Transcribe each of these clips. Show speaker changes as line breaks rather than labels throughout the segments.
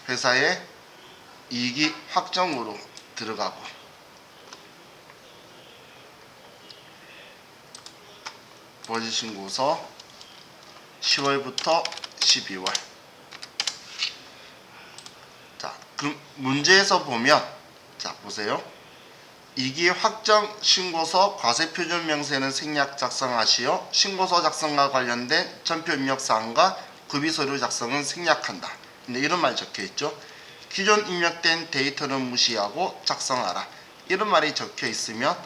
회사의 이익이 확정으로 들어가고 부가세신고서 10월부터 12월. 자, 그럼 문제에서 보면 자, 보세요. 이익이 확정 신고서 과세표준명세는 생략 작성하시오. 신고서 작성과 관련된 전표 입력 사항과 구비서류 작성은 생략한다. 근데 이런 말이 적혀 있죠. 기존 입력된 데이터는 무시하고 작성하라. 이런 말이 적혀 있으면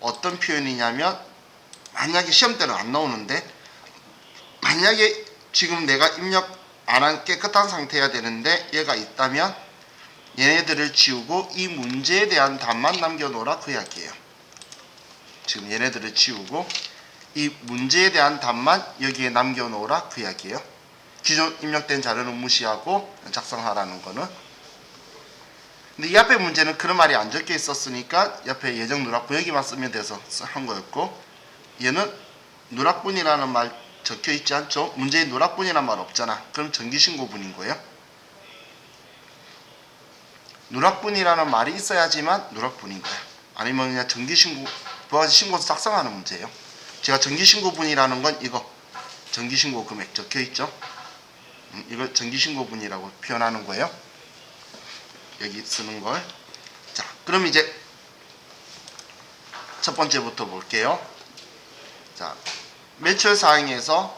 어떤 표현이냐면, 만약에 시험 때는 안 나오는데, 만약에 지금 내가 입력 안 한 깨끗한 상태여야 되는데 얘가 있다면 얘네들을 지우고 이 문제에 대한 답만 남겨놓으라, 그 이야기예요. 지금 얘네들을 지우고 이 문제에 대한 답만 여기에 남겨놓으라, 그 이야기예요. 기존 입력된 자료는 무시하고 작성하라는 거는. 근데 이 앞에 문제는 그런 말이 안 적혀 있었으니까 옆에 예정 누락분 여기만 쓰면 돼서 한 거였고, 얘는 누락분이라는 말 적혀 있지 않죠? 문제에 누락분이라는 말 없잖아. 그럼 정기신고분인 거예요. 누락분이라는 말이 있어야지만 누락분인 거야. 아니면 그냥 정기신고, 부가세신고서 작성하는 문제예요. 제가 정기신고분이라는 건 이거 정기신고 금액 적혀 있죠? 이걸 정기신고분이라고 표현하는 거예요. 여기 쓰는 걸. 자, 그럼 이제 첫 번째부터 볼게요. 자, 매출 사항에서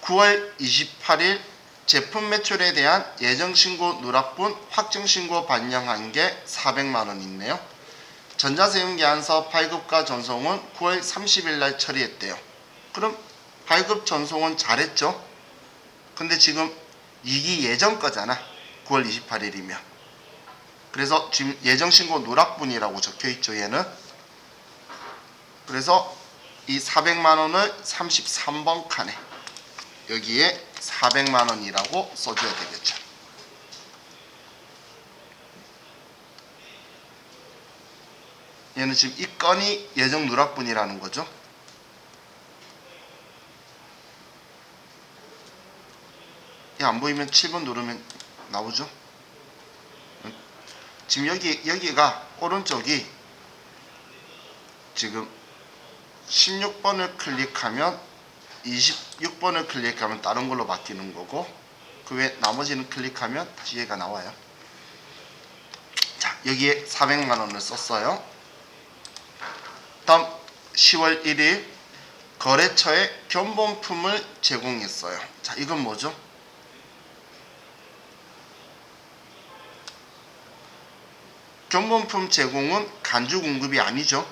9월 28일 제품 매출에 대한 예정신고 누락분 확정신고 반영한 게 400만원 있네요. 전자세금계약서 발급과 전송은 9월 30일 날 처리했대요. 그럼 발급 전송은 잘했죠? 근데 지금 이기 예정 거잖아. 9월 28일이면. 그래서 지금 예정신고 누락분이라고 적혀있죠, 얘는. 그래서 이 400만원을 33번 칸에 여기에 400만원이라고 써줘야 되겠죠. 얘는 지금 이 건이 예정 누락분이라는 거죠. 안 보이면 7번 누르면 나오죠. 지금 여기가 오른쪽이 지금 16번을 클릭하면 26번을 클릭하면 다른 걸로 바뀌는 거고, 그 외 나머지는 클릭하면 다시 얘가 나와요. 자, 여기에 400만원을 썼어요. 다음 10월 1일 거래처에 견본품을 제공했어요. 자, 이건 뭐죠? 견본품 제공은 간주 공급이 아니죠.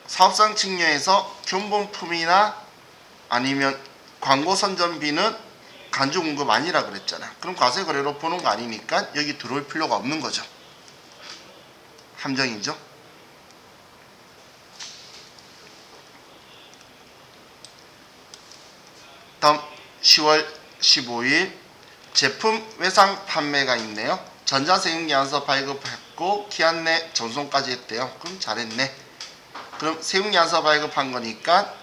사업상 측면에서 견본품이나 아니면 광고 선전비는 간주 공급 아니라 그랬잖아. 그럼 과세 거래로 보는 거 아니니까 여기 들어올 필요가 없는 거죠. 함정이죠. 다음 10월 15일 제품 외상 판매가 있네요. 전자세금계약서 발급했고 기한 내 전송까지 했대요. 그럼 잘했네. 그럼 세금계약서 발급한 거니까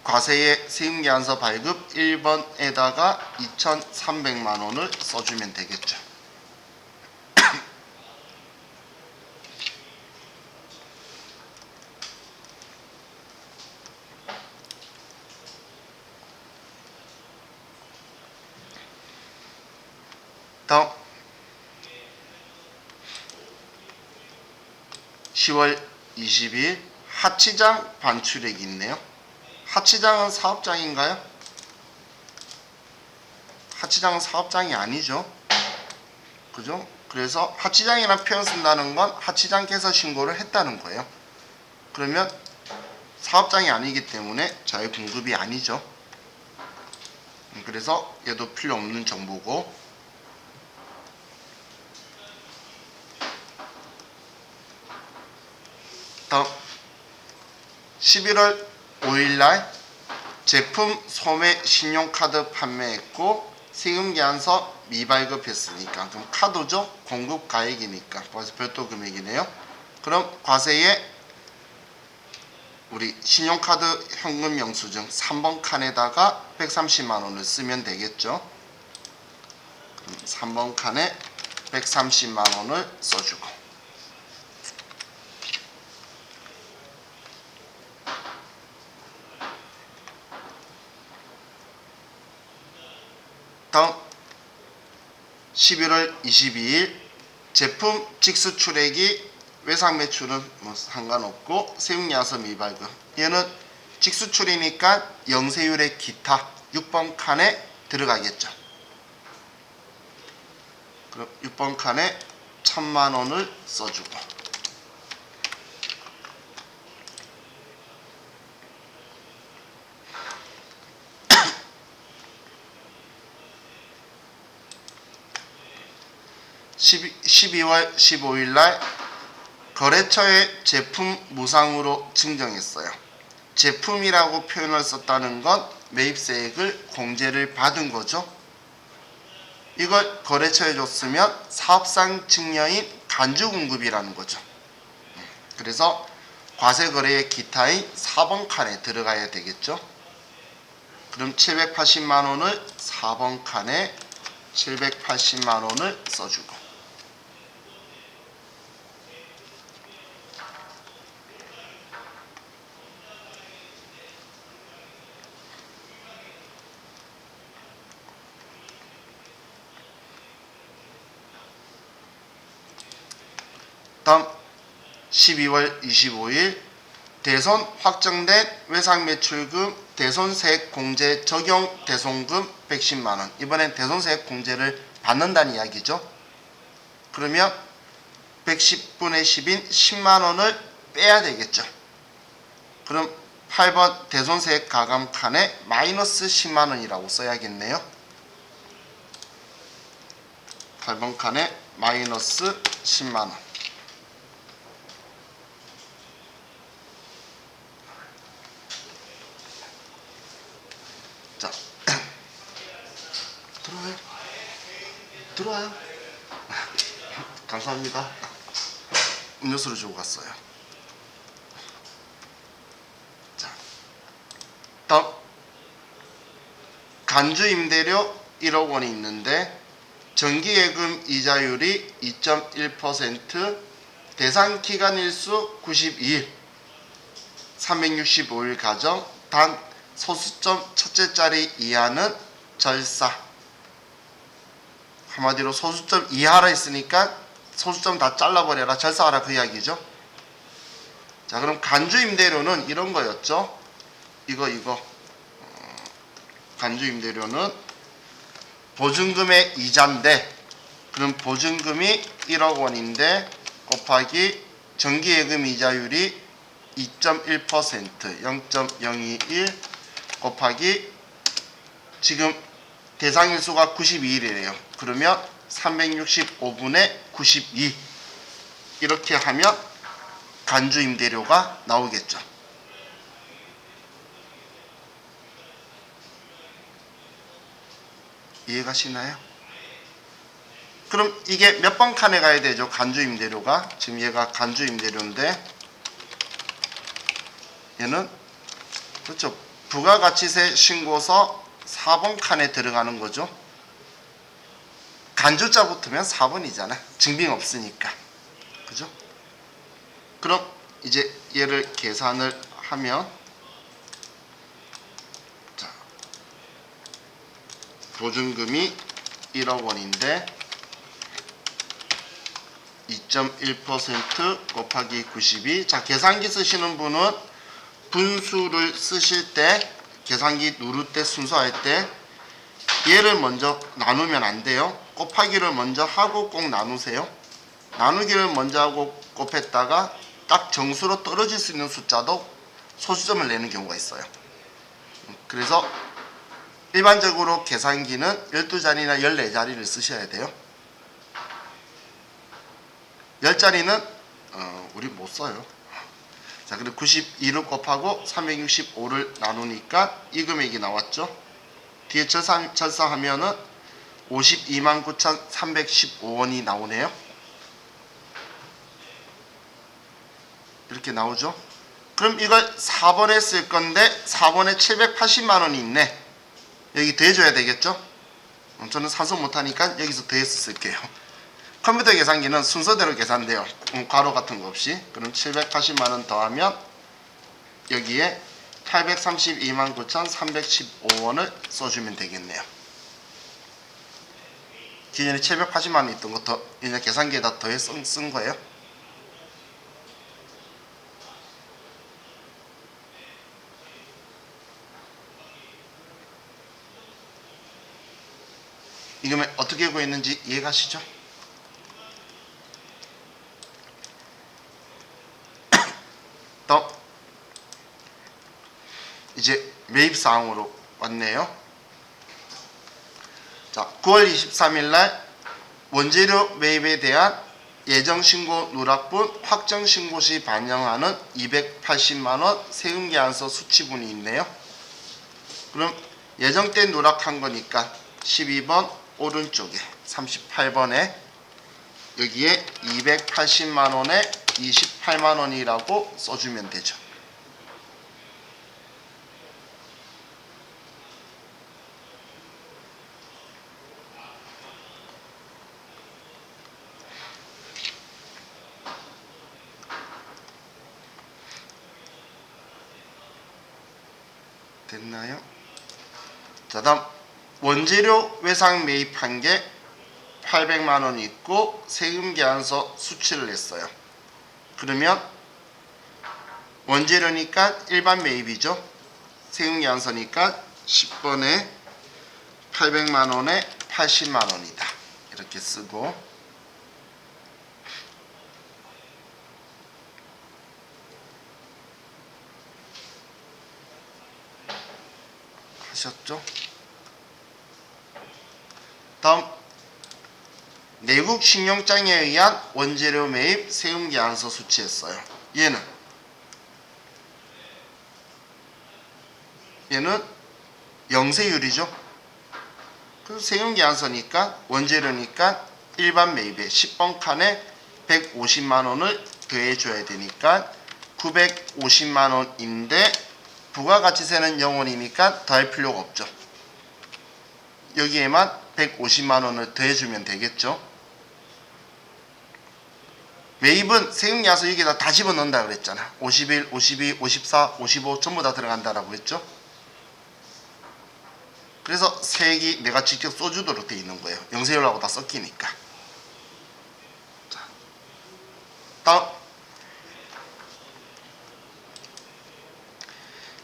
과세의 세금계약서 발급 1번에다가 2,300만원을 써주면 되겠죠. 다음 10월 20일 하치장 반출액이 있네요. 하치장은 사업장인가요? 하치장은 사업장이 아니죠. 그죠? 그래서 하치장이라는 표현 쓴다는 건 하치장 개설 신고를 했다는 거예요. 그러면 사업장이 아니기 때문에 자유 공급이 아니죠. 그래서 얘도 필요 없는 정보고, 다음 11월 5일날 제품 소매 신용카드 판매했고 세금계약서 미발급했으니까 그럼 카드죠. 공급가액이니까 그래서 별도 금액이네요. 그럼 과세에 우리 신용카드 현금 영수증 3번 칸에다가 130만원을 쓰면 되겠죠. 3번 칸에 130만 원을 써주고, 다음 11월 22일 제품 직수 출액이 외상 매출은 뭐 상관없고 세액야서 미발급, 얘는 직수출이니까 영세율의 기타 6번 칸에 들어가겠죠. 그럼 6번 칸에 1000만 원을 써주고, (12) 12월 15일 날 거래처에 제품 무상으로 증정했어요. 제품이라고 표현을 썼다는 건 매입세액을 공제를 받은 거죠. 이걸 거래처에 줬으면 사업상 증여인 간주공급이라는 거죠. 그래서 과세거래의 기타인 4번 칸에 들어가야 되겠죠. 그럼 780만 원을 4번 칸에 780만 원을 써주고, 다음 12월 25일 대손 확정된 외상매출금 대손세액 공제 적용 대손금 110만 원. 이번엔 대손세액 공제를 받는다는 이야기죠. 그러면 110분의 10인 10만 원을 빼야 되겠죠. 그럼 8번 대손세액 가감 칸에 마이너스 10만 원이라고 써야겠네요. 8번 칸에 마이너스 10만 원. 자, 들어와요. 감사합니다. 음료수를 주고 갔어요. 자, 다음 간주임대료 1억 원이 있는데 정기예금 이자율이 2.1%, 대상 기간일수 92일, 365일 가정, 단 소수점 첫째 자리 이하는 절사. 한마디로 소수점 이하라 했으니까 소수점 다 잘라버려라, 절사하라, 그 이야기죠. 자, 그럼 간주임대료는 이런 거였죠. 이거 간주임대료는 보증금의 이자인데, 그럼 보증금이 1억 원인데 곱하기 정기예금 이자율이 2.1%, 0.021 곱하기 지금 대상일수가 92일이래요. 그러면 365분의 92, 이렇게 하면 간주임대료가 나오겠죠. 이해가시나요? 그럼 이게 몇 번 칸에 가야 되죠? 간주임대료가. 지금 얘가 간주임대료인데 얘는 그렇죠. 부가가치세 신고서 4번 칸에 들어가는 거죠. 간주자 붙으면 4번이잖아. 증빙 없으니까. 그죠? 그럼 이제 얘를 계산을 하면, 자, 보증금이 1억 원인데 2.1% 곱하기 92. 자, 계산기 쓰시는 분은 분수를 쓰실 때, 계산기 누를 때, 순서할 때 얘를 먼저 나누면 안 돼요. 곱하기를 먼저 하고 꼭 나누세요. 나누기를 먼저 하고 곱했다가 딱 정수로 떨어질 수 있는 숫자도 소수점을 내는 경우가 있어요. 그래서 일반적으로 계산기는 12자리나 14자리를 쓰셔야 돼요. 10자리는 우리 못 써요. 자, 그리고 92를 곱하고 365를 나누니까 이 금액이 나왔죠. 뒤에 절사하면은 52만 9,315원이 나오네요. 이렇게 나오죠. 그럼 이걸 4번에 쓸 건데 4번에 780만 원이 있네. 여기 더해줘야 되겠죠. 저는 산수 못하니까 여기서 더해서 쓸게요. 컴퓨터 계산기는 순서대로 계산돼요. 괄호 같은 거 없이. 그럼 780만원 더하면 여기에 832만 9,315원을 써주면 되겠네요. 기존에 780만원 있던 거 더 이제 계산기에다 더해서 쓴 거예요. 이거면 어떻게 구했는지 이해가시죠? 또 이제 매입사항으로 왔네요. 자, 9월 23일 날 원재료 매입에 대한 예정신고 누락분 확정신고 시 반영하는 280만원 세금계산서 수치분이 있네요. 그럼 예정때 누락한 거니까 12번 오른쪽에 38번에 여기에 280만원에 28만원이라고 써주면 되죠. 됐나요? 자, 다음 원재료 외상 매입한 게 800만원 있고 세금계산서 수치를 냈어요. 그러면 원재료니까 일반 매입이죠. 세금계산서니까 10번에 800만원에 80만원이다 이렇게 쓰고, 하셨죠? 다음 내국 신용장에 의한 원재료 매입 세금계산서 수치했어요. 얘는 영세율이죠. 그래서 세금계산서니까 원재료니까 일반 매입에 10번 칸에 150만원을 더해줘야 되니까 950만원인데 부가가치세는 0원이니까 더할 필요가 없죠. 여기에만 150만원을 더해주면 되겠죠. 매입은 세금계산서 여기다 다 집어넣는다 그랬잖아. 51, 52, 54, 55 전부 다 들어간다라고 했죠. 그래서 세액이 내가 직접 써주도록 돼 있는 거예요. 영세율하고 다 섞이니까. 자, 다음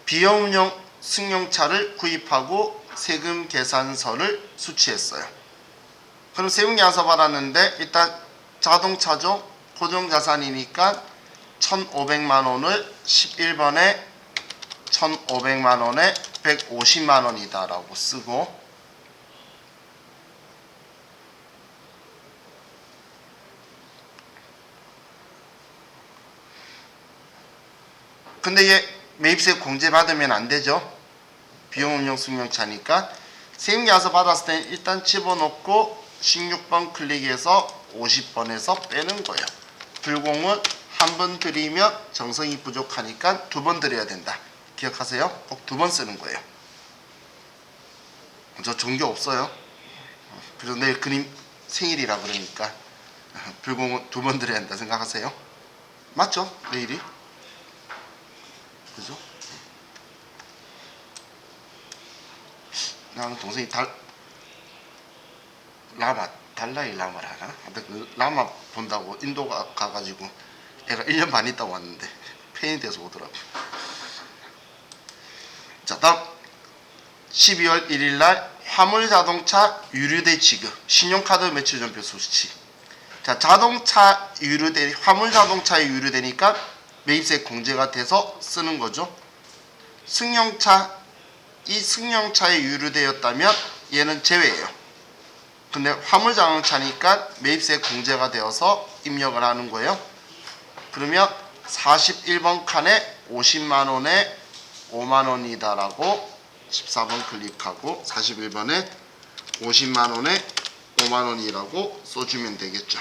비용용 승용차를 구입하고 세금 계산서를 수취했어요. 그럼 세금 계산서 받았는데 일단 자동차죠. 고정자산이니까 1,500만원을 11번에 1,500만원에 150만원이다 라고 쓰고, 근데 얘 매입세 공제 받으면 안 되죠. 비용음용 승용차니까 세금계산서 받았을 때 일단 집어넣고 16번 클릭해서 50번에서 빼는 거예요. 불공은 한 번 드리면 정성이 부족하니까 두 번 드려야 된다. 기억하세요? 꼭 두 번 쓰는 거예요. 저 종교 없어요. 그래서 내일 그림 생일이라 그러니까 불공은 두 번 드려야 된다 생각하세요. 맞죠? 내일이? 그죠? 나는 동생이 달라이 라마를 하나? 그 라마 본다고 인도 가가지고 애가 1년 반 있다고 왔는데 팬이 돼서 오더라고. 자, 다음 12월 1일날 화물자동차 유류대 지급 신용카드 매출전표 수치. 자, 자동차 유류대 화물자동차에 유류되니까 매입세 공제가 돼서 쓰는 거죠. 이 승용차에 유류되었다면 얘는 제외예요. 근데 화물자동차니까 매입세 공제가 되어서 입력을 하는 거예요. 그러면 41번 칸에 50만원에 5만원이다 라고 14번 클릭하고 41번에 50만원에 5만원이라고 써주면 되겠죠.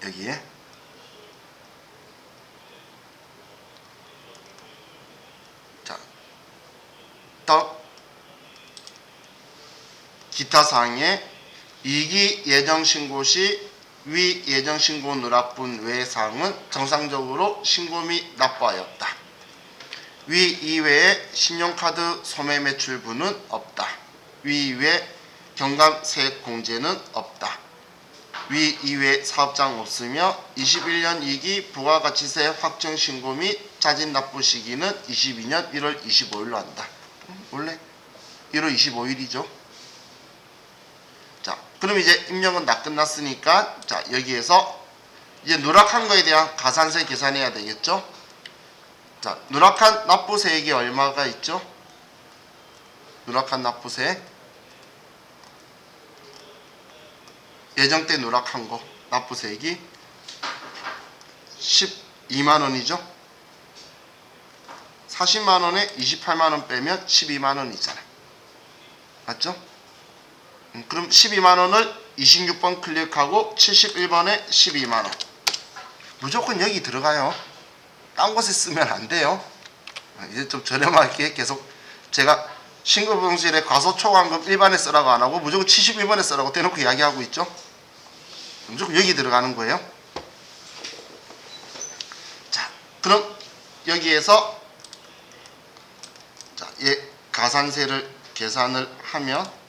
여기에 자, 더 기타 사항에 이기 예정신고 시 위 예정신고 누락분 외의 사항은 정상적으로 신고 및 납부하였다. 위 이외에 신용카드 소매 매출분은 없다. 위 이외 경감 세액 공제는 없다. 위 이외 사업장 없으며 21년 2기 부가가치세 확정 신고 및 자진 납부 시기는 22년 1월 25일로 한다. 원래 1월 25일이죠. 자, 그럼 이제 입력은 다 끝났으니까 자, 여기에서 이제 누락한 거에 대한 가산세 계산해야 되겠죠. 자, 누락한 납부세액이 얼마가 있죠? 누락한 납부세 예정 때 누락한 거 납부세액이 12만원이죠. 40만원에 28만원 빼면 12만원이잖아. 맞죠? 그럼 12만원을 26번 클릭하고 71번에 12만원. 무조건 여기 들어가요. 딴 곳에 쓰면 안 돼요. 이제 좀 저렴하게 계속 제가 신고병실에 과소초과한금 일반에 쓰라고 안 하고 무조건 71번에 쓰라고 대놓고 이야기하고 있죠. 무조건 여기 들어가는 거예요. 자, 그럼 여기에서 자, 가산세를 계산을 하면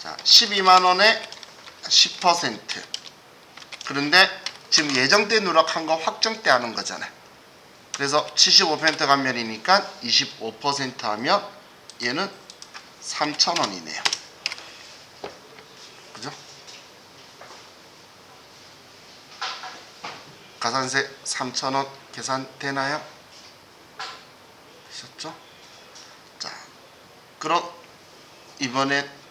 자, 12만원에 10%. 그런데 지금 예정 때 누락한 거 확정 때 하는 거잖아요. 그래서 75% 감면이니까 25% 하면 얘는 3,000원이네요. 그죠? 가산세 3,000원 계산되나요? 되셨죠? 자, 그럼 이번에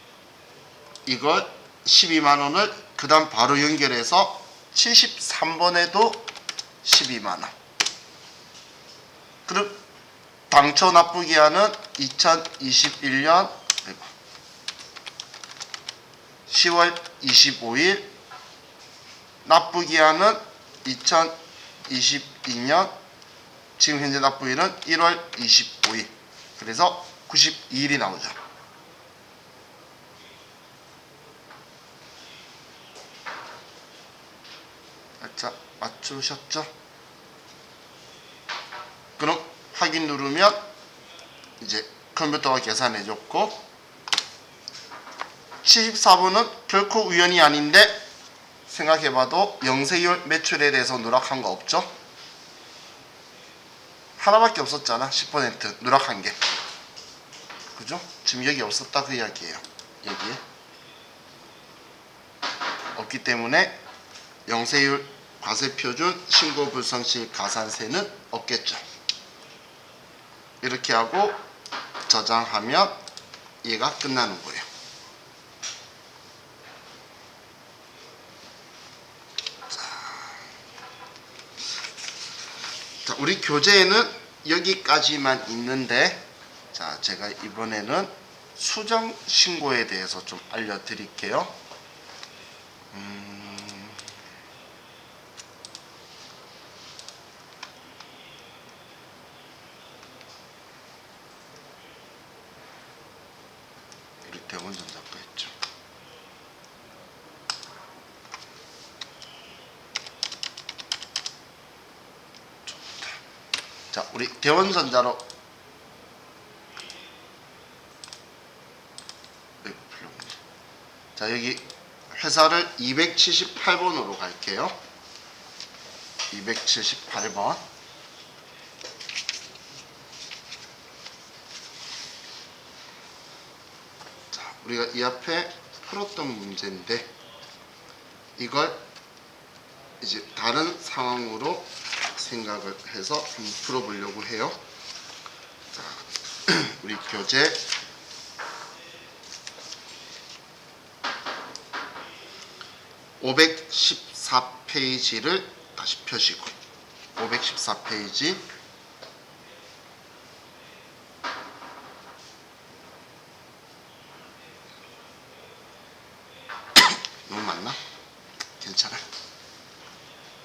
이걸 12만원을 그 다음 바로 연결해서 73번에도 12만원. 그럼 당초 납부기한은 2021년 10월 25일, 납부기한은 2022년 지금 현재 납부일은 1월 25일. 그래서 92일이 나오죠. 자, 맞추셨죠? 그럼 확인 누르면 이제 컴퓨터가 계산해줬고 74번은 결코 우연이 아닌데 생각해봐도 영세율 매출에 대해서 누락한 거 없죠? 하나밖에 없었잖아. 10% 누락한 게. 그죠? 지금 여기 없었다 그 이야기예요. 여기에 없기 때문에 영세율 과세표준 신고불성시 가산세는 없겠죠. 이렇게 하고 저장하면 얘가 끝나는 거예요. 자, 우리 교재에는 여기까지만 있는데 자, 제가 이번에는 수정 신고에 대해서 좀 알려드릴게요. 대원전자도 했죠. 좋다. 자, 우리 대원전자로 자, 여기 회사를 278번으로 갈게요. 278번. 우리가 이 앞에 풀었던 문제인데 이걸 이제 다른 상황으로 생각을 해서 한번 풀어보려고 해요. 자, 우리 교재 514페이지를 다시 펴시고 514페이지 너무 많나? 괜찮아.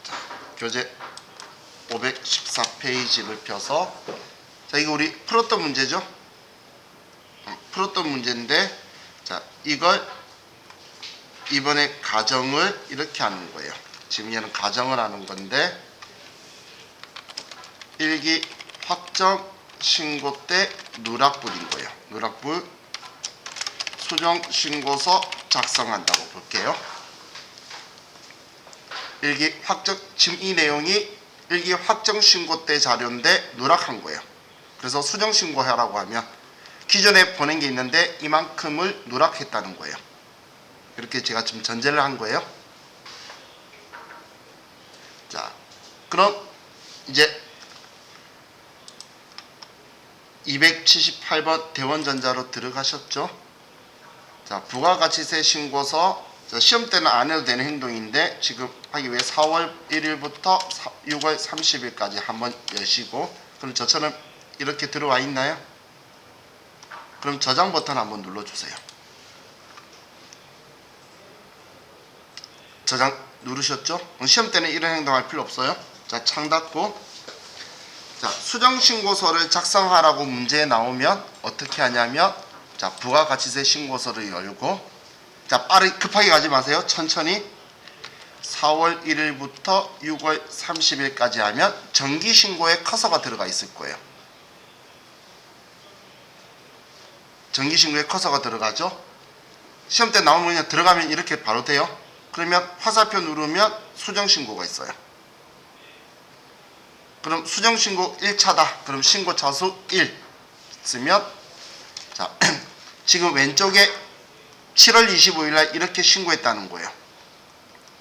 자, 교재 514페이지를 펴서 자, 이거 우리 풀었던 문제죠? 풀었던 문제인데, 자, 이걸 이번에 가정을 이렇게 하는 거예요. 지금 얘는 가정을 하는 건데, 일기 확정 신고 때 누락불인 거예요. 누락불 수정 신고서 작성한다고 볼게요. 일기 확정, 지금 이 내용이 일기 확정 신고 때 자료인데 누락한 거예요. 그래서 수정 신고하라고 하면 기존에 보낸 게 있는데 이만큼을 누락했다는 거예요. 이렇게 제가 지금 전제를 한 거예요. 자, 그럼 이제 278번 대원전자로 들어가셨죠? 자, 부가가치세 신고서, 시험 때는 안 해도 되는 행동인데 지금 하기 위해 4월 1일부터 6월 30일까지 한번 여시고, 그럼 저처럼 이렇게 들어와 있나요? 그럼 저장 버튼 한번 눌러주세요. 저장 누르셨죠? 시험 때는 이런 행동할 필요 없어요. 자, 창 닫고, 자, 수정신고서를 작성하라고 문제에 나오면 어떻게 하냐면, 자, 부가가치세 신고서를 열고, 자, 급하게 가지 마세요. 천천히 4월 1일부터 6월 30일까지 하면 정기신고에 커서가 들어가 있을 거예요. 정기신고에 커서가 들어가죠. 시험 때 나오면 그냥 들어가면 이렇게 바로 돼요. 그러면 화살표 누르면 수정신고가 있어요. 그럼 수정신고 1차다. 그럼 신고 차수 1 쓰면, 자, 지금 왼쪽에 7월 25일 날 이렇게 신고했다는 거예요.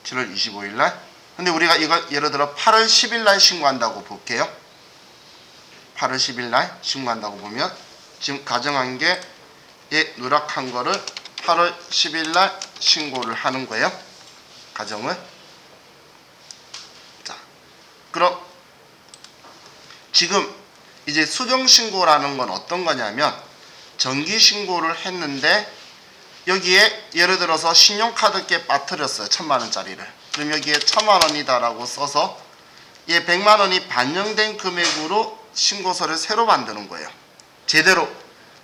7월 25일 날. 근데 우리가 이걸 예를 들어 8월 10일 날 신고한다고 볼게요. 8월 10일 날 신고한다고 보면 지금 가정한 게 누락한 거를 8월 10일 날 신고를 하는 거예요. 가정을. 자, 그럼 지금 이제 수정신고라는 건 어떤 거냐면, 정기신고를 했는데 여기에 예를 들어서 신용카드께 빠뜨렸어요. 1000만원짜리를. 그럼 여기에 1000만원이다 라고 써서 얘 100만원이 반영된 금액으로 신고서를 새로 만드는 거예요. 제대로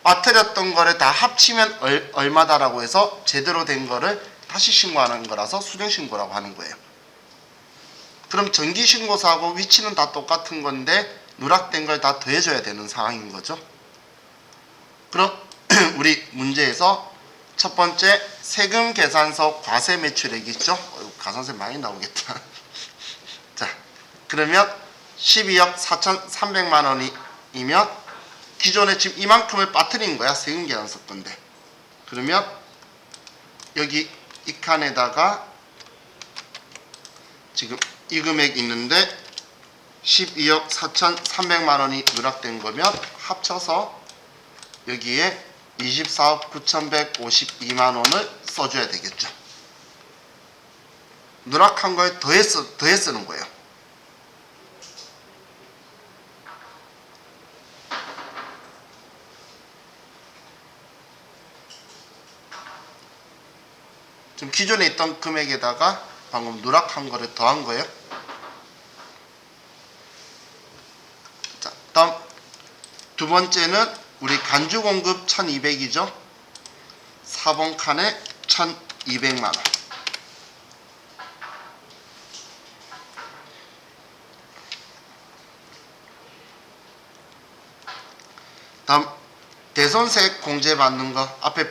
빠뜨렸던 거를 다 합치면 얼마다라고 해서 제대로 된 거를 다시 신고하는 거라서 수정신고라고 하는 거예요. 그럼 정기신고서하고 위치는 다 똑같은 건데 누락된 걸 다 더해줘야 되는 상황인 거죠. 그럼 우리 문제에서 첫 번째 세금 계산서 과세 매출액 있죠? 가산세 많이 나오겠다. 자, 그러면 12억 4,300만 원이면 기존에 지금 이만큼을 빠뜨린 거야. 세금 계산서 건데. 그러면 여기 이 칸에다가 지금 이 금액 있는데 12억 4,300만 원이 누락된 거면 합쳐서 여기에 24억 9,152만 원을 써줘야 되겠죠. 누락한 거에 더해 쓰는 거예요. 지금 기존에 있던 금액에다가 방금 누락한 거를 더한 거예요. 자, 다음 두 번째는 우리 간주 공급 1200이죠. 4번 칸에 1200만 원. 다음 대손세액 공제 받는 거, 앞에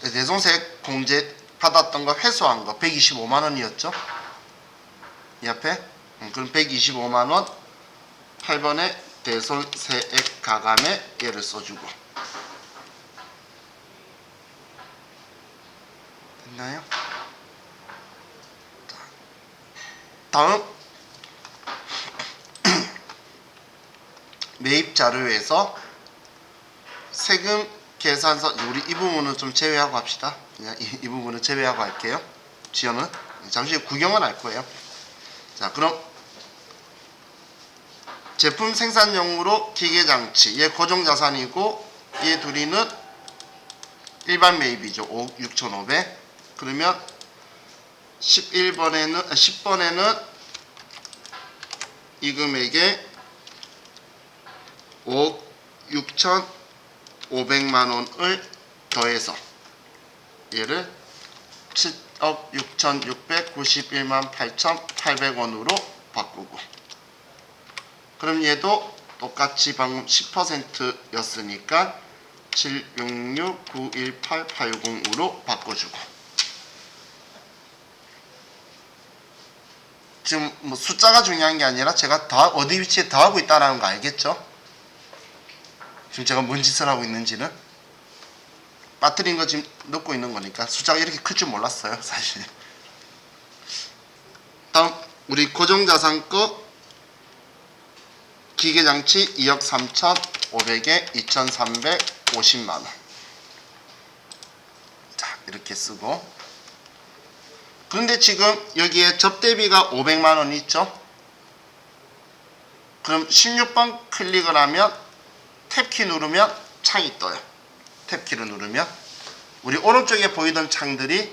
대손세액 공제 받았던 거 회수한 거 125만 원이었죠. 이 앞에 그럼 125만 원 8번에 대손세액 가감에 얘를 써주고. 됐나요? 다음 매입 자료에서 세금 계산서, 우리 이 부분은 좀 제외하고 합시다. 그냥 이 부분은 제외하고 할게요. 지연은 잠시 구경은 할 거예요. 자, 그럼 제품 생산용으로 기계장치, 얘 고정자산이고 얘 둘이는 일반 매입이죠. 5억 6,500. 그러면 10번에는 이 금액에 5억 6,500만 원을 더해서 얘를 7억 6,691만 8,800원으로 바꾸고, 그럼 얘도 똑같이 방금 10%였으니까 76691,880으로 바꿔주고. 지금 뭐 숫자가 중요한 게 아니라 제가 어디 위치에 더하고 있다는 거 알겠죠? 지금 제가 뭔 짓을 하고 있는지는 빠뜨린 거 지금 넣고 있는 거니까 숫자가 이렇게 클 줄 몰랐어요, 사실. 다음 우리 고정자산 거 기계장치 2억 3,500에 2,350만원. 자, 이렇게 쓰고, 그런데 지금 여기에 접대비가 500만원 있죠? 그럼 16번 클릭을 하면 탭키 누르면 창이 떠요. 탭키를 누르면 우리 오른쪽에 보이던 창들이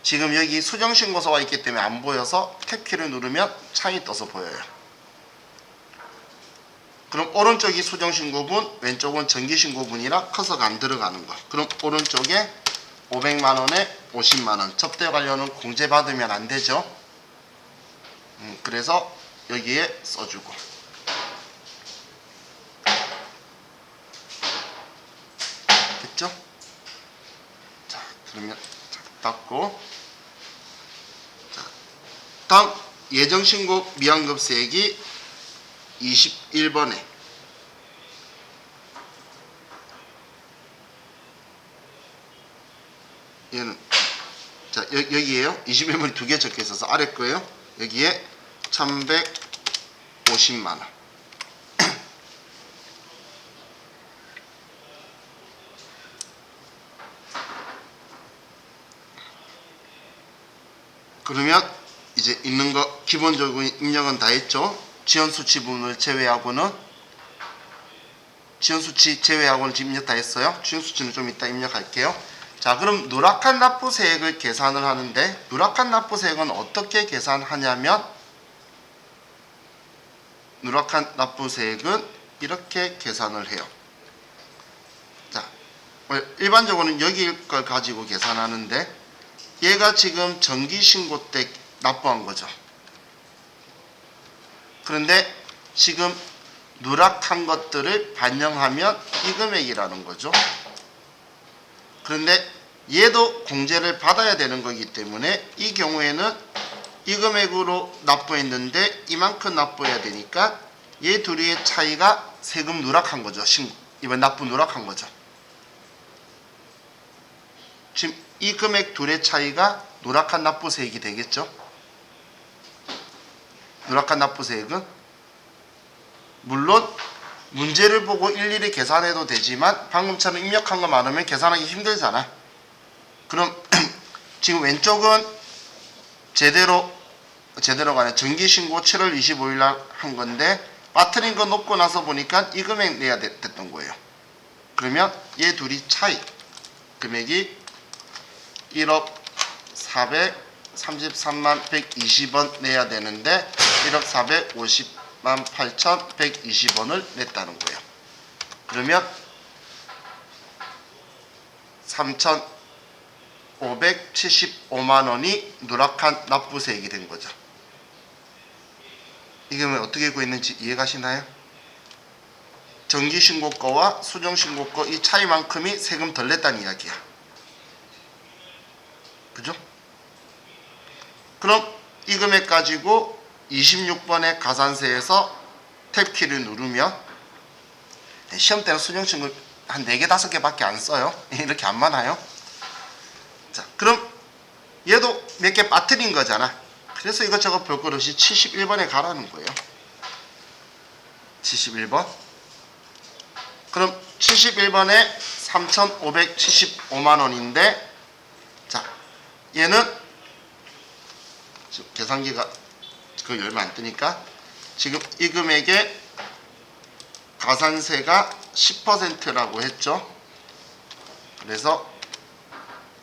지금 여기 수정신고서가 있기 때문에 안 보여서 탭키를 누르면 창이 떠서 보여요. 그럼 오른쪽이 수정신고분, 왼쪽은 정기신고분이라 커서가 안 들어가는 거. 그럼 오른쪽에 500만원에 50만원 접대 관련은 공제 받으면 안 되죠. 그래서 여기에 써주고, 됐죠? 자, 그러면 닫고, 자, 다음 예정신고 미환급세액이 21번에 얘는 자 여기에요. 21번이 두 개 적혀 있어서 아래 거예요. 여기에 1,150만원. 그러면 이제 있는 거 기본적으로 입력은 다 했죠. 지연수치 부분을 제외하고는, 지연수치 제외하고는 지금 입력 다 했어요. 지연수치는 좀 이따 입력할게요. 자, 그럼 누락한 납부세액을 계산을 하는데, 누락한 납부세액은 어떻게 계산하냐면, 누락한 납부세액은 이렇게 계산을 해요. 자, 일반적으로는 여기 걸 가지고 계산하는데, 얘가 지금 정기신고 때 납부한 거죠. 그런데 지금 누락한 것들을 반영하면 이 금액이라는 거죠. 그런데 얘도 공제를 받아야 되는 거기 때문에 이 경우에는 이 금액으로 납부했는데 이만큼 납부해야 되니까 얘 둘의 차이가 세금 누락한 거죠. 이번 납부 누락한 거죠. 지금 이 금액 둘의 차이가 누락한 납부세액이 되겠죠. 누락한 납부세액은 물론 문제를 보고 일일이 계산해도 되지만 방금처럼 입력한 거 많으면 계산하기 힘들잖아. 그럼 지금 왼쪽은 제대로가 아니라 정기신고 7월 25일 날 한 건데 빠뜨린 거 놓고 나서 보니까 이 금액 내야 됐던 거예요. 그러면 얘 둘이 차이 금액이 1억 433만 120원 내야 되는데 1억 450만 8,120원을 냈다는 거예요. 그러면 3,575만 원이 누락한 납부세액이 된 거죠. 이게 어떻게 구했는지 이해가시나요? 정기신고가와 수정신고가 이 차이만큼이 세금 덜 냈다는 이야기야. 그죠? 그럼 이 금액 가지고 26번의 가산세에서 탭키를 누르면, 시험 때는 수정신고 한 4개 5개밖에 안 써요. 이렇게 안 많아요. 자, 그럼 얘도 몇 개 빠뜨린 거잖아. 그래서 이것저것 볼 것 없이 71번에 가라는 거예요. 71번. 그럼 71번에 3,575만 원인데, 자, 얘는 지금 계산기가 그 열면 안 뜨니까 지금 이 금액에 가산세가 10%라고 했죠. 그래서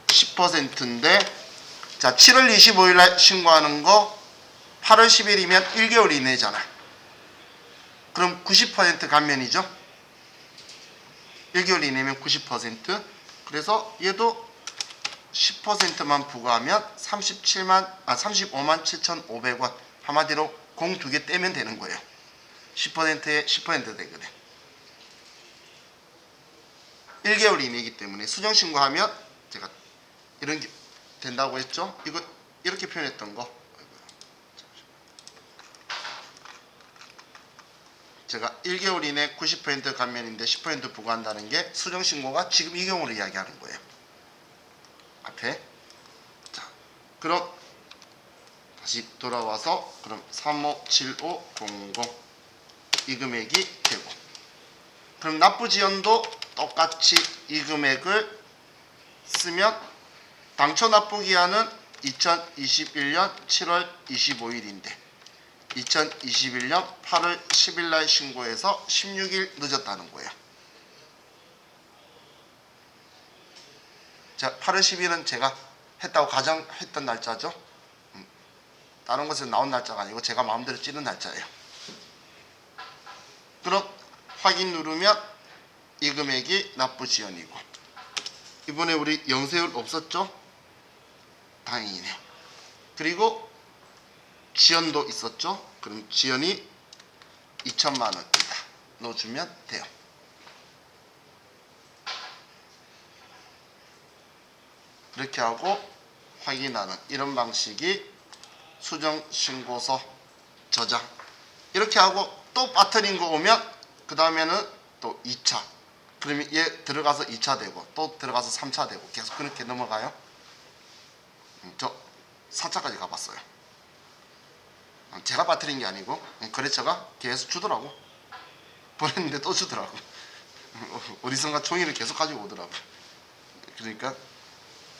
10%인데, 자, 7월 25일 날 신고하는 거 8월 10일이면 1개월 이내잖아. 그럼 90% 감면이죠. 1개월 이내면 90%. 그럼 그래서 얘도 10%만 부과하면 35만 7,500원. 한마디로 공 2개 떼면 되는 거예요. 10%에 10% 되거든. 1개월 이내이기 때문에 수정신고하면 제가 이런 게 된다고 했죠. 이거 이렇게 표현했던 거 제가 1개월 이내 90% 감면인데 10% 부과한다는 게 수정신고가 지금 이 경우를 이야기하는 거예요. 앞에. 자, 그럼 다시 돌아와서 그럼 357500 이 금액이 되고, 그럼 납부지연도 똑같이 이 금액을 쓰면 당초 납부기한은 2021년 7월 25일인데 2021년 8월 10일 날 신고해서 16일 늦었다는 거예요. 자, 8월 10일은 제가 했다고 가정했던 날짜죠. 다른 곳에서 나온 날짜가 아니고 제가 마음대로 찌른 날짜예요. 그럼 확인 누르면 이 금액이 납부지연이고, 이번에 우리 영세율 없었죠? 다행이네. 그리고 지연도 있었죠? 그럼 지연이 2천만 원이다. 넣어주면 돼요. 이렇게 하고 확인하는 이런 방식이 수정신고서 저장. 이렇게 하고 또 빠뜨린 거 오면 그 다음에는 또 2차. 그러면 얘 들어가서 2차 되고 또 들어가서 3차 되고 계속 그렇게 넘어가요. 저 4차까지 가봤어요. 제가 빠뜨린 게 아니고 거래처가 계속 주더라고. 보냈는데 또 주더라고. 어디선가 종이를 계속 가지고 오더라고. 그러니까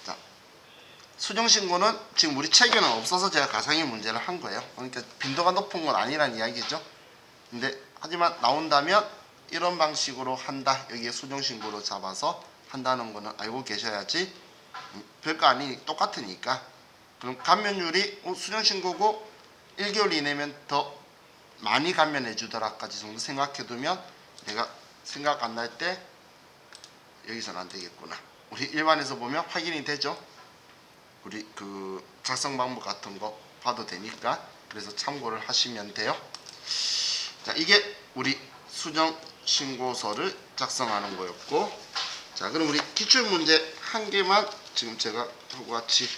자, 수정신고는 지금 우리 체계는 없어서 제가 가상의 문제를 한 거예요. 그러니까 빈도가 높은 건 아니란 이야기죠. 근데 하지만 나온다면 이런 방식으로 한다. 여기에 수정신고로 잡아서 한다는 거는 알고 계셔야지. 별거 아니니 똑같으니까. 그럼 감면율이 수정신고고 1개월 이내면 더 많이 감면해 주더라까지 정도 생각해 두면 내가 생각 안 날 때 여기서는 안 되겠구나. 우리 일반에서 보면 확인이 되죠. 우리 그 작성 방법 같은 거 봐도 되니까. 그래서 참고를 하시면 돼요. 자, 이게 우리 수정신고서를 작성하는 거였고, 자, 그럼 우리 기출문제 한 개만 지금 제가 하고 같이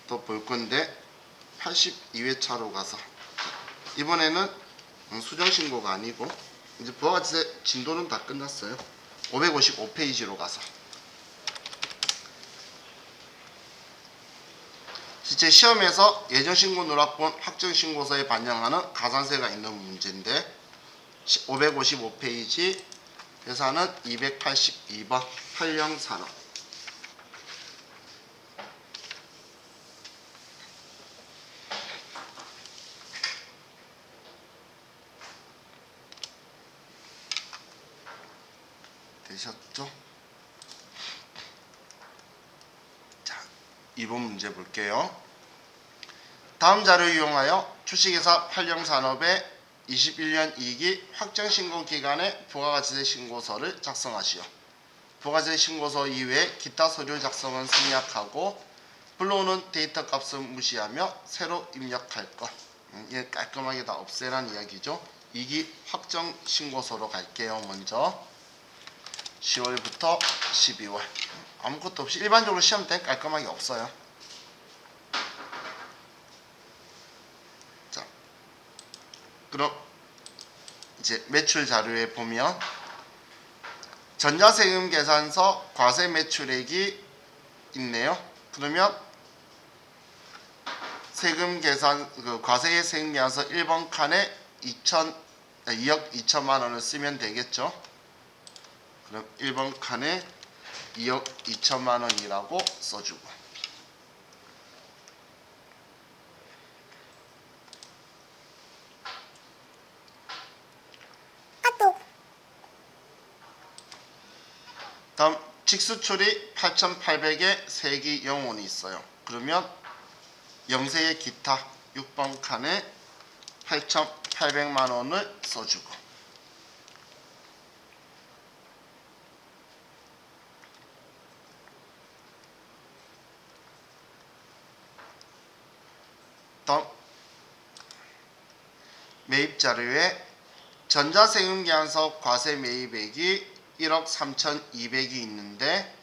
더 볼 건데 82회차로 가서 이번에는 수정신고가 아니고 이제 부가가치세 진도는 다 끝났어요. 555페이지로 가서 실제 시험에서 예정신고 누락본 확정신고서에 반영하는 가산세가 있는 문제인데 555페이지 계산은 282번 활용산업. 되셨죠? 자, 2번 문제 볼게요. 다음 자료를 이용하여 주식회사 활용산업의 21년 이익이 확정신고 기간에 부가가치세 신고서를 작성하시오. 부가가치세 신고서 이외에 기타 서류 작성은 생략하고 불러오는 데이터 값은 무시하며 새로 입력할 것. 이게 깔끔하게 다 없애란 이야기죠. 이익이 확정신고서로 갈게요. 먼저 10월부터 12월 아무것도 없이 일반적으로 시험 때 깔끔하게 없어요. 자, 그럼 이제 매출 자료에 보면 전자세금 계산서 과세 매출액이 있네요. 그러면 세금 계산 과세의 세금 계산서 1번 칸에 2억 2천만 원을 쓰면 되겠죠. 그럼 1번 칸에 2억 2천만 원이라고 써주고, 다음 직수처리 8,800에 세기 영혼이 있어요. 그러면 영세의 기타 6번 칸에 8,800만 원을 써주고, 매입 자료에 전자세금계약서 과세 매입액이 1억 3,200이 있는데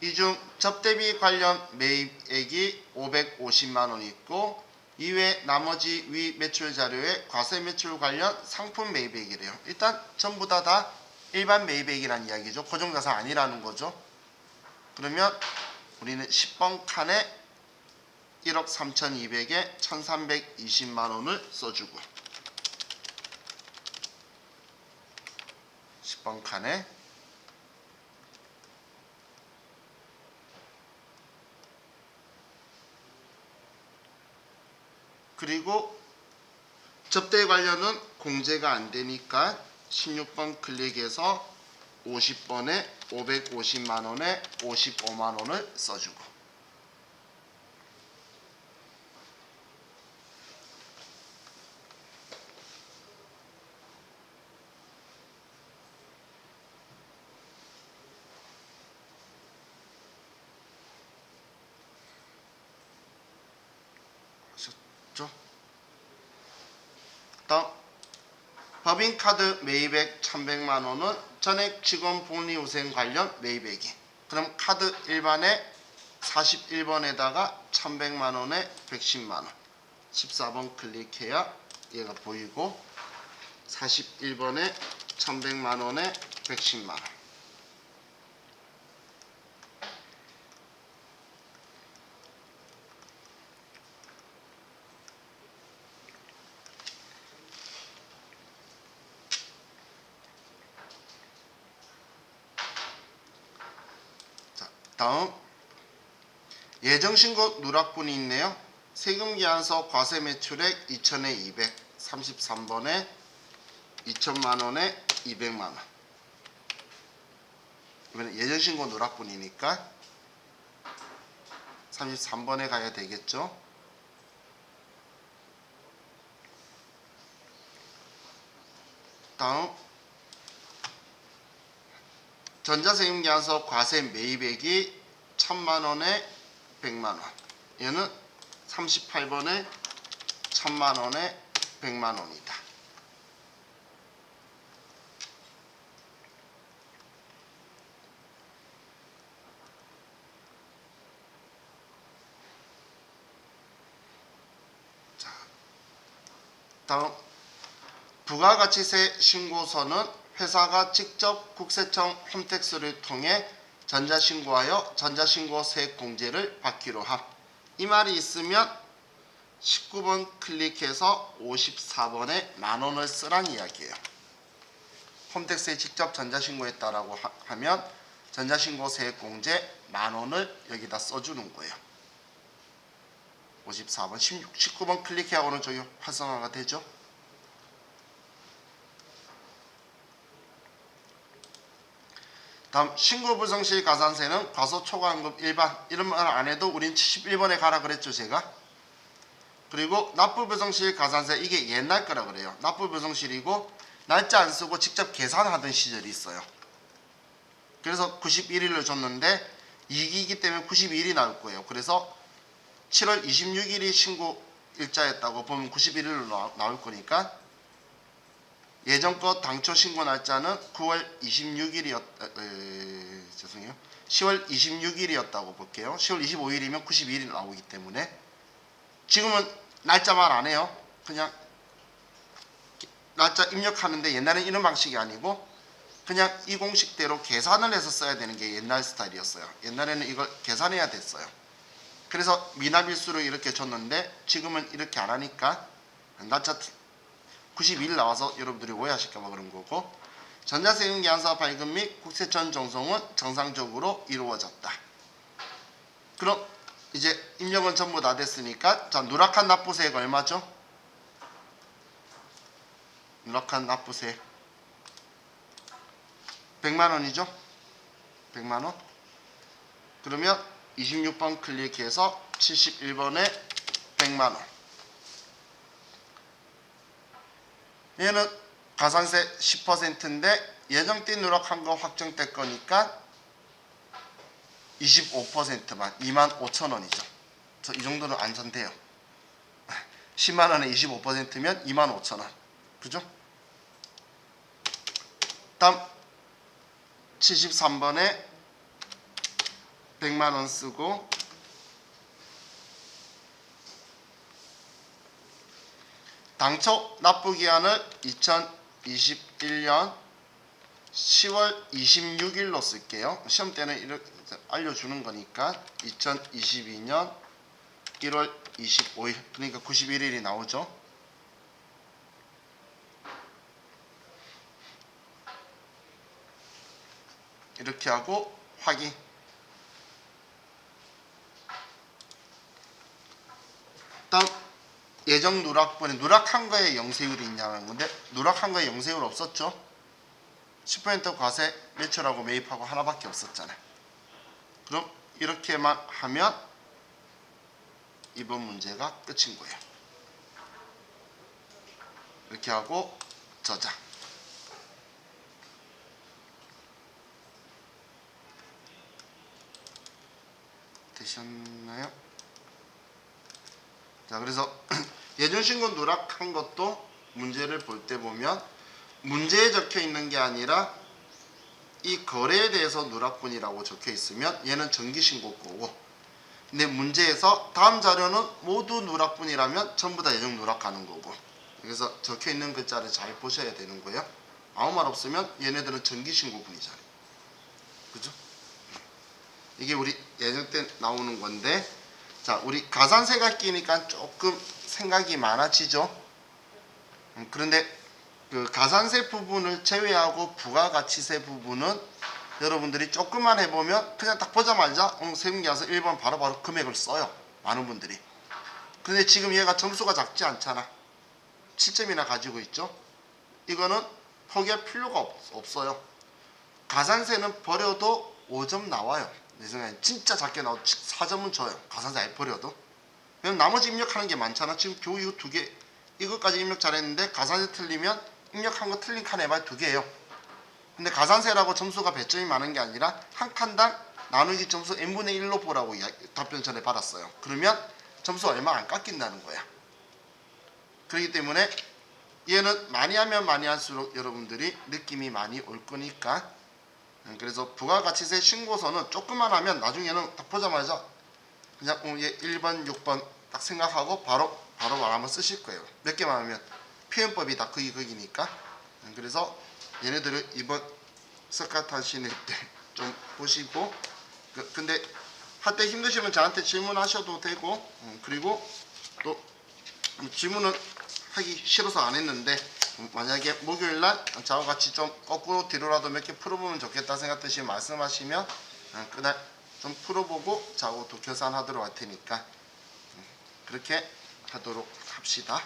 이 중 접대비 관련 매입액이 550만원 있고 이외 나머지 위 매출 자료에 과세 매출 관련 상품 매입액이래요. 일단 전부 다 일반 매입액이라는 이야기죠. 고정자산 아니라는 거죠. 그러면 우리는 10번 칸에 1억 3,200에 1,320만원을 써주고 10번 칸에 그리고 접대 관련은 공제가 안 되니까 16번 클릭해서 50번에 550만원에 55만원을 써주고 하셨죠? 다음 법인카드 매입액 1,100만원은 전액 직원 복리후생 관련 매입액이 그럼 카드 일반에 41번에다가 1,100만원에 110만원 14번 클릭해야 얘가 보이고 41번에 1,100만원에 110만원 다음 예정신고 누락분이 있네요. 세금계약서 과세 매출액 2,000에 200 33번에 2천만원에 200만원 이번에 예정신고 누락분이니까 33번에 가야 되겠죠. 다음 전자세금계약서 과세 매입액이 1,000만원에 100만원 얘는 38번에 1,000만원에 100만원이다. 자, 다음 부가가치세 신고서는 회사가 직접 국세청 홈택스를 통해 전자신고하여 전자신고세액 공제를 받기로 함. 이 말이 있으면 19번 클릭해서 54번에 만원을 쓰란 이야기예요. 홈택스에 직접 전자신고했다라고 하면 전자신고세액 공제 만원을 여기다 써주는 거예요. 54번, 19번 클릭해야 오른쪽이 활성화가 되죠. 다음 신고불성실 가산세는 과소초과환급 일반 이런 말 안 해도 우린 71번에 가라 그랬죠 제가. 그리고 납부불성실 가산세 이게 옛날 거라 그래요. 납부불성실이고 날짜 안 쓰고 직접 계산하던 시절이 있어요. 그래서 91일을 줬는데 이기이기 때문에 92일이 나올 거예요. 그래서 7월 26일이 신고 일자였다고 보면 91일로 나올 거니까 예전 거 당초 신고 날짜는 9월 26일이었 죄송해요. 10월 26일이었다고 볼게요. 10월 25일이면 92일이 나오기 때문에 지금은 날짜 말 안 해요. 그냥 날짜 입력하는데 옛날엔 이런 방식이 아니고 그냥 이 공식대로 계산을 해서 써야 되는 게 옛날 스타일이었어요. 옛날에는 이걸 계산해야 됐어요. 그래서 미납일수로 이렇게 줬는데 지금은 이렇게 안 하니까 날짜 92일 나와서 여러분들이 오해하실까봐 그런 거고 전자세금계약서 발급 및 국세청 정송은 정상적으로 이루어졌다. 그럼 이제 입력은 전부 다 됐으니까 자 누락한 납부세액 얼마죠? 누락한 납부세액 100만원이죠? 100만원? 그러면 26번 클릭해서 71번에 100만원 얘는 가산세 10%인데 예정띠 누락한 거 확정될 거니까 25%만 25,000원이죠. 이 정도는 안전돼요. 10만원에 25%면 25,000원. 그죠? 다음 73번에 100만원 쓰고 당초 납부기한을 2021년 10월 26일로 쓸게요. 시험 때는 이렇게 알려주는 거니까 2022년 1월 25일 그러니까 91일이 나오죠. 이렇게 하고 확인. 다음 예정 누락분에 누락한 거에 영세율이 있냐는 건데 누락한 거에 영세율 없었죠. 10% 과세 매출하고 매입하고 하나밖에 없었잖아요. 그럼 이렇게만 하면 이번 문제가 끝인 거예요. 이렇게 하고 저장. 되셨나요? 자, 그래서 예전신고 누락한 것도 문제를 볼 때 보면 문제에 적혀 있는 게 아니라 이 거래에 대해서 누락분이라고 적혀 있으면 얘는 정기신고 거고, 근데 문제에서 다음 자료는 모두 누락분이라면 전부 다 예정 누락하는 거고, 그래서 적혀 있는 글자를 잘 보셔야 되는 거예요. 아무 말 없으면 얘네들은 정기신고분이잖아요. 그죠? 이게 우리 예정 때 나오는 건데, 자, 우리 가산세가 끼니까 조금 생각이 많아지죠. 그런데 그 가산세 부분을 제외하고 부가가치세 부분은 여러분들이 조금만 해보면 그냥 딱 보자마자 세금계 와서 1번 바로바로 금액을 써요. 많은 분들이. 근데 지금 얘가 점수가 작지 않잖아. 7점이나 가지고 있죠. 이거는 포기할 필요가 없어요. 가산세는 버려도 5점 나와요. 내 생각에 진짜 작게 나와도 4점은 줘요. 가산세 안 버려도. 왜냐면 나머지 입력하는 게 많잖아. 지금 겨우 이거 2개, 이것까지 입력 잘했는데 가산세 틀리면 입력한 거 틀린 칸 해봐야 2개예요. 근데 가산세라고 점수가 배점이 많은 게 아니라 한 칸당 나누기 점수 n분의 1로 보라고 답변 전에 받았어요. 그러면 점수 얼마 안 깎인다는 거야. 그렇기 때문에 얘는 많이 하면 많이 할수록 여러분들이 느낌이 많이 올 거니까, 그래서 부가가치세 신고서는 조금만 하면 나중에는 딱 보자마자 그냥 얘 1번, 6번 딱 생각하고 바로 한번 쓰실 거예요. 몇 개만 하면 표현법이 다 거기니까. 그래서 얘네들을 이번 석가탄 신일 때 좀 보시고, 근데 할 때 힘드시면 저한테 질문하셔도 되고, 그리고 또 질문은 하기 싫어서 안 했는데 만약에 목요일날 저와 같이 좀 거꾸로 뒤로라도 몇 개 풀어보면 좋겠다 생각되시면 말씀하시면 그날 좀 풀어보고 저하고 또 계산하도록 할 테니까 그렇게 하도록 합시다.